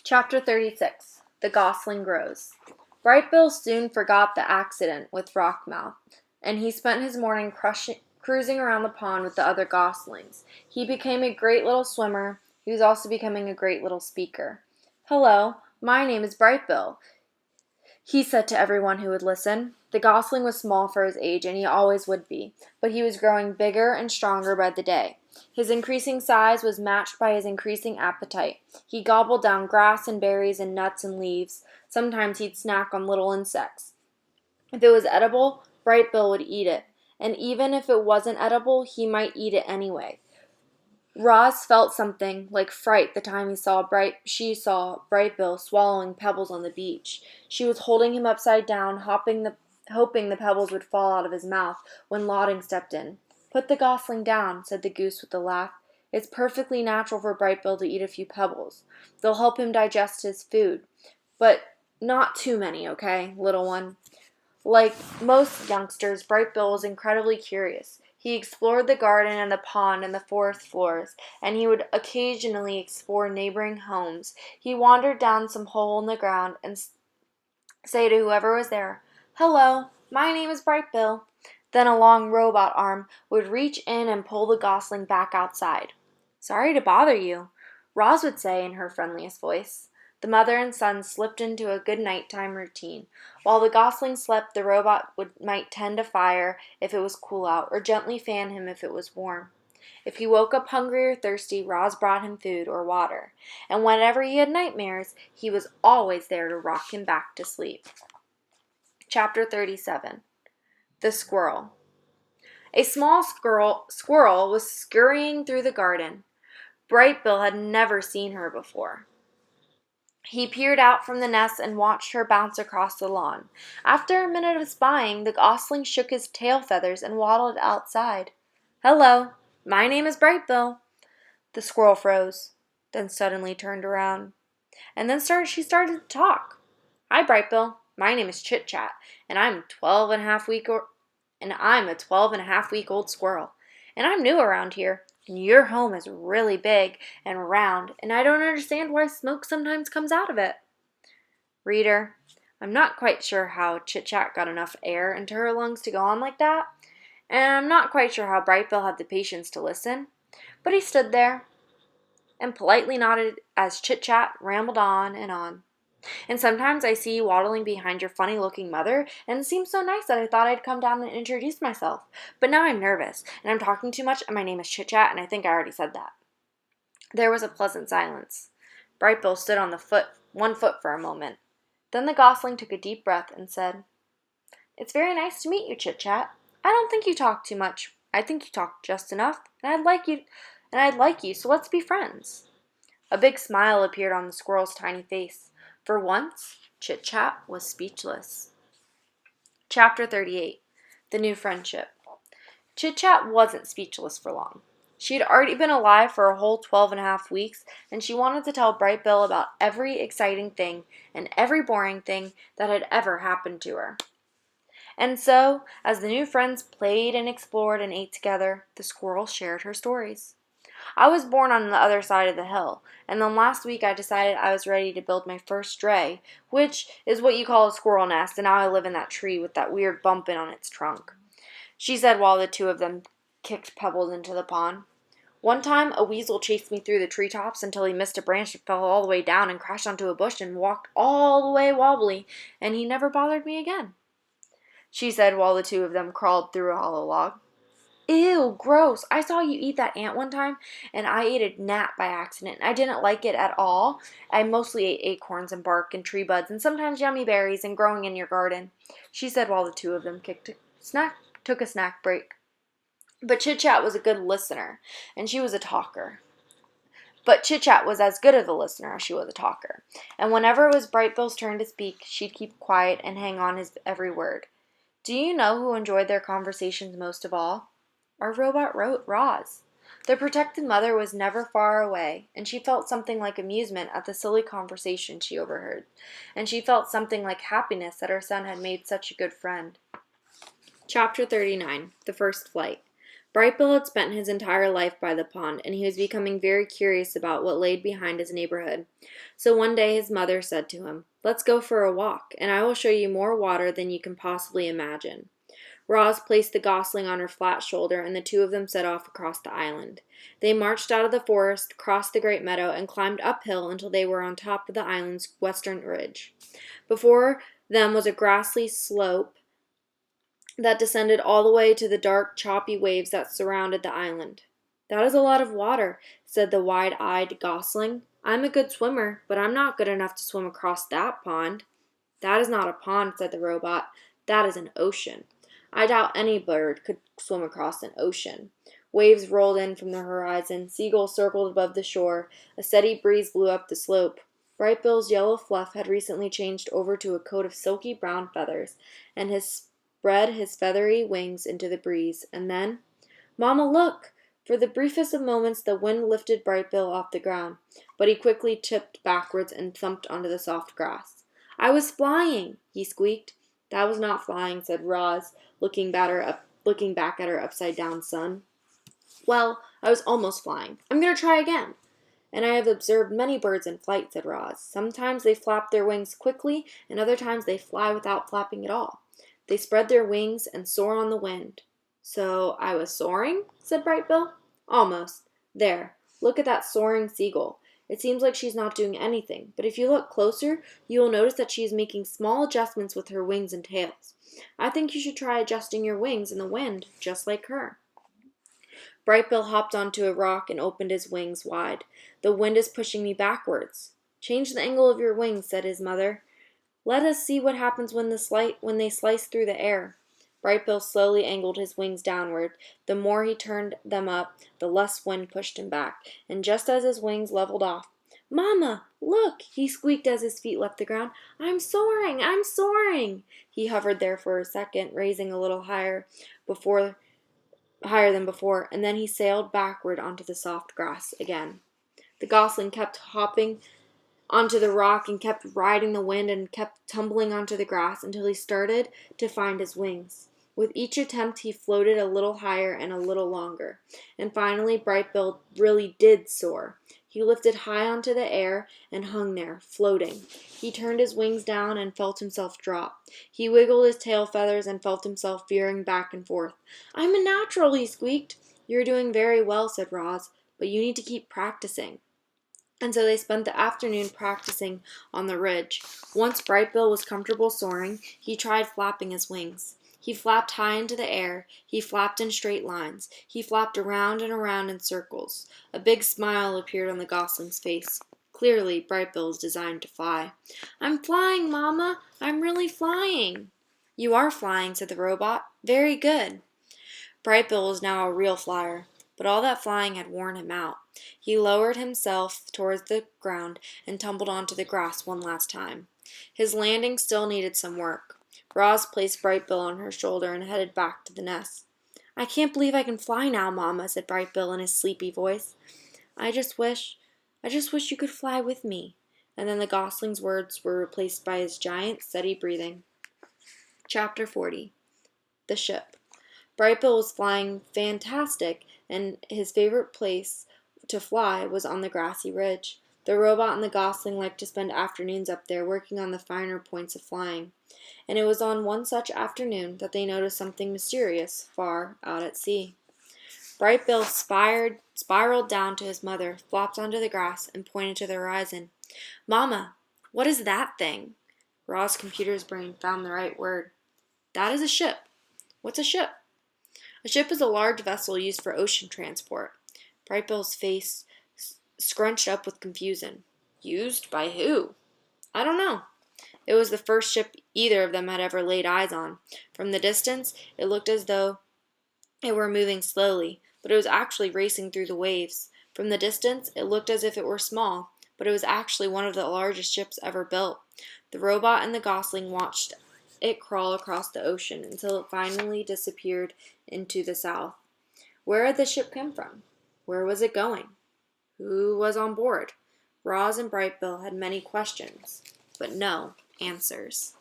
Chapter 36. The Gosling Grows. Bright Bill soon forgot the accident with Rockmouth, and he spent his morning cruising around the pond with the other goslings. He became a great little swimmer. He was also becoming a great little speaker. "Hello, my name is Bright Bill," he said to everyone who would listen. The gosling was small for his age, and he always would be, but he was growing bigger and stronger by the day. His increasing size was matched by his increasing appetite. He gobbled down grass and berries and nuts and leaves. Sometimes he'd snack on little insects. If it was edible, Bright Bill would eat it, and even if it wasn't edible, he might eat it anyway. Roz felt something like fright the time she saw Bright Bill swallowing pebbles on the beach. She was holding him upside down, hoping the pebbles would fall out of his mouth, when Lodding stepped in. "Put the gosling down," said the goose with a laugh. "It's perfectly natural for Bright Bill to eat a few pebbles. They'll help him digest his food. But not too many, okay, little one?" Like most youngsters, Bright Bill was incredibly curious. He explored the garden and the pond and the forest floors, and he would occasionally explore neighboring homes. He wandered down some hole in the ground and say to whoever was there, "Hello, my name is Bright Bill." Then a long robot arm would reach in and pull the gosling back outside. "Sorry to bother you," Roz would say in her friendliest voice. The mother and son slipped into a good nighttime routine. While the gosling slept, the robot might tend a fire if it was cool out, or gently fan him if it was warm. If he woke up hungry or thirsty, Roz brought him food or water. And whenever he had nightmares, he was always there to rock him back to sleep. Chapter 37. The Squirrel. A small squirrel was scurrying through the garden. Bright Bill had never seen her before. He peered out from the nest and watched her bounce across the lawn. After a minute of spying, the gosling shook his tail feathers and waddled outside. "Hello, my name is Bright Bill." The squirrel froze, then suddenly turned around. And then she started to talk. "Hi, Bright Bill. My name is Chit Chat, and I'm a 12 and a half week old squirrel. And I'm new around here. And your home is really big and round, and I don't understand why smoke sometimes comes out of it." Reader, I'm not quite sure how Chit Chat got enough air into her lungs to go on like that, and I'm not quite sure how Bright Bill had the patience to listen, but he stood there and politely nodded as Chit Chat rambled on and on. "And sometimes I see you waddling behind your funny-looking mother, and it seems so nice that I thought I'd come down and introduce myself. But now I'm nervous, and I'm talking too much, and my name is Chit Chat, and I think I already said that." There was a pleasant silence. Bright Bill stood on one foot for a moment. Then the gosling took a deep breath and said, "It's very nice to meet you, Chit Chat. I don't think you talk too much. I think you talk just enough, and I'd like you, so let's be friends." A big smile appeared on the squirrel's tiny face. For once, Chit Chat was speechless. Chapter 38. The New Friendship. Chit Chat wasn't speechless for long. She had already been alive for a whole 12 and a half weeks, and she wanted to tell Bright Bill about every exciting thing and every boring thing that had ever happened to her. And so, as the new friends played and explored and ate together, the squirrel shared her stories. "I was born on the other side of the hill, and then last week I decided I was ready to build my first dray, which is what you call a squirrel nest, and now I live in that tree with that weird bump on its trunk," she said while the two of them kicked pebbles into the pond. "One time a weasel chased me through the treetops until he missed a branch and fell all the way down and crashed onto a bush and walked all the way wobbly, and he never bothered me again," she said while the two of them crawled through a hollow log. "Ew, gross. I saw you eat that ant one time, and I ate a gnat by accident. I didn't like it at all. I mostly ate acorns and bark and tree buds and sometimes yummy berries and growing in your garden," she said while the two of them took a snack break. But Chit Chat was a good listener, and she was a talker. But Chit Chat was as good of a listener as she was a talker, and whenever it was Bright Bill's turn to speak, she'd keep quiet and hang on his every word. Do you know who enjoyed their conversations most of all? Our robot Roz. The protected mother was never far away, and she felt something like amusement at the silly conversation she overheard, and she felt something like happiness that her son had made such a good friend. Chapter 39. The First Flight. Bright Bill had spent his entire life by the pond, and he was becoming very curious about what lay behind his neighborhood. So one day his mother said to him, "Let's go for a walk, and I will show you more water than you can possibly imagine." Roz placed the gosling on her flat shoulder, and the two of them set off across the island. They marched out of the forest, crossed the great meadow, and climbed uphill until they were on top of the island's western ridge. Before them was a grassy slope that descended all the way to the dark, choppy waves that surrounded the island. "That is a lot of water," said the wide-eyed gosling. "I'm a good swimmer, but I'm not good enough to swim across that pond." "That is not a pond," said the robot. "That is an ocean. I doubt any bird could swim across an ocean." Waves rolled in from the horizon. Seagulls circled above the shore. A steady breeze blew up the slope. Bright Bill's yellow fluff had recently changed over to a coat of silky brown feathers, and spread his feathery wings into the breeze. And then, "Mama, look!" For the briefest of moments the wind lifted Bright Bill off the ground, but he quickly tipped backwards and thumped onto the soft grass. "I was flying," he squeaked. "That was not flying," said Roz, looking back at her upside-down son. "Well, I was almost flying. I'm going to try again." "And I have observed many birds in flight," said Roz. "Sometimes they flap their wings quickly, and other times they fly without flapping at all. They spread their wings and soar on the wind." "So I was soaring?" said Bright Bill. "Almost. There, look at that soaring seagull. It seems like she's not doing anything, but if you look closer, you will notice that she is making small adjustments with her wings and tails. I think you should try adjusting your wings in the wind, just like her." Bright Bill hopped onto a rock and opened his wings wide. "The wind is pushing me backwards." "Change the angle of your wings," said his mother. "Let us see what happens when they slice through the air." Bright Bill slowly angled his wings downward. The more he turned them up, the less wind pushed him back, and just as his wings leveled off, "Mama, look!" he squeaked as his feet left the ground. "I'm soaring! I'm soaring!" He hovered there for a second, raising a little higher than before, and then he sailed backward onto the soft grass again. The gosling kept hopping onto the rock and kept riding the wind and kept tumbling onto the grass until he started to find his wings. With each attempt he floated a little higher and a little longer, and finally Bright Bill really did soar. He lifted high onto the air and hung there, floating. He turned his wings down and felt himself drop. He wiggled his tail feathers and felt himself veering back and forth. "I'm a natural," he squeaked. "You're doing very well," said Roz, "but you need to keep practicing." And so they spent the afternoon practicing on the ridge. Once Bright Bill was comfortable soaring, he tried flapping his wings. He flapped high into the air. He flapped in straight lines. He flapped around and around in circles. A big smile appeared on the gosling's face. Clearly, Bright Bill was designed to fly. "I'm flying, Mama! I'm really flying!" "You are flying," said the robot. "Very good." Bright Bill was now a real flyer, but all that flying had worn him out. He lowered himself towards the ground and tumbled onto the grass one last time. His landing still needed some work. Roz placed Bright Bill on her shoulder and headed back to the nest. "I can't believe I can fly now, Mama," said Bright Bill in his sleepy voice. I just wish you could fly with me." And then the gosling's words were replaced by his giant, steady breathing. Chapter 40. The Ship. Bright Bill was flying fantastic, and his favorite place to fly was on the grassy ridge. The robot and the gosling liked to spend afternoons up there working on the finer points of flying. And it was on one such afternoon that they noticed something mysterious far out at sea. Bright Bill spiraled down to his mother, flopped onto the grass, and pointed to the horizon. "Mama, what is that thing?" Roz's computer's brain found the right word. "That is a ship." "What's a ship?" "A ship is a large vessel used for ocean transport." Bright Bill's face scrunched up with confusion. "Used by who?" "I don't know." It was the first ship either of them had ever laid eyes on. From the distance, it looked as though it were moving slowly, but it was actually racing through the waves. From the distance, it looked as if it were small, but it was actually one of the largest ships ever built. The robot and the gosling watched it crawl across the ocean until it finally disappeared into the south. Where had the ship come from? Where was it going? Who was on board? Roz and Bright Bill had many questions, but no answers.